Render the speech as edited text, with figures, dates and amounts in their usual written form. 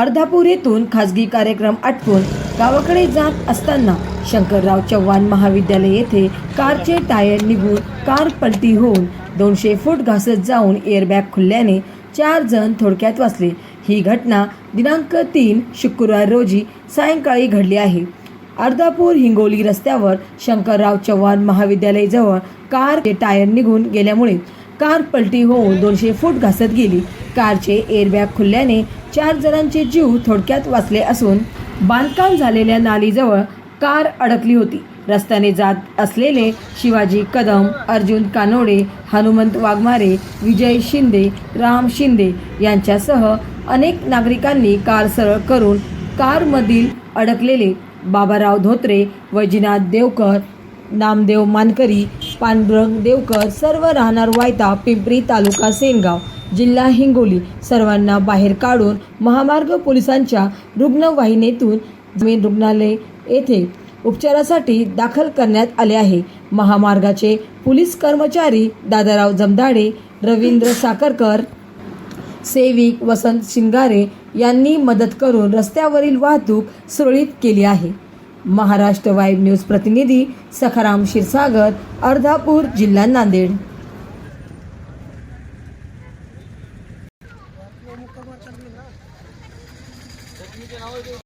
अर्धापूर येथून खासगी कार्यक्रम आटपून गावाकडे जात असताना शंकरराव चव्हाण महाविद्यालय येथे कारचे टायर निघून कार पलटी होऊन 200 फूट घासत जाऊन एअरबॅग खुलल्याने 4 जण थोडक्यात वाचले। ही घटना दिनांक 3 शुक्रवार रोजी सायंकाळी घडली आहे। अर्धापूर हिंगोली रस्त्यावर शंकरराव चव्हाण महाविद्यालय जवळ कारचे टायर निघून गेल्यामुळे कार पलटी होऊन 200 फूट घासत गेली। कारचे एअरबॅग खुलल्याने 4 जणांचे जीव थोडक्यात वाचले असून बांधकाम झालेल्या नालीजवळ कार अडकली होती। रस्त्याने जात असलेले शिवाजी कदम, अर्जुन कानोडे, हनुमंत वाघमारे, विजय शिंदे, राम शिंदे यांच्यासह अनेक नागरिकांनी कार सरळ करून कारमधील अडकलेले बाबाराव धोत्रे, वैजनाथ देवकर, नामदेव मानकरी, पांडुरंग देवकर सर्व राहणार वायता, पिंपरी तालुका सेनगाव, जिल्हा हिंगोली सर्वांना बाहेर काढून महामार्ग पोलिसांच्या रुग्णवाहिकेतून जमीन रुग्णालय येथे उपचारासाठी दाखल करण्यात आले आहे। महामार्गाचे पोलीस कर्मचारी दादाराव जमदाडे, रवींद्र साखरकर, सेविक वसंत शिंगारे यांनी मदत करून रस्त्यावरील वाहतूक सुरळीत केली आहे। महाराष्ट्र वाईब न्यूज प्रतिनिधी सखाराम क्षीरसागर, अर्धापूर, जिल्हा नांदेड।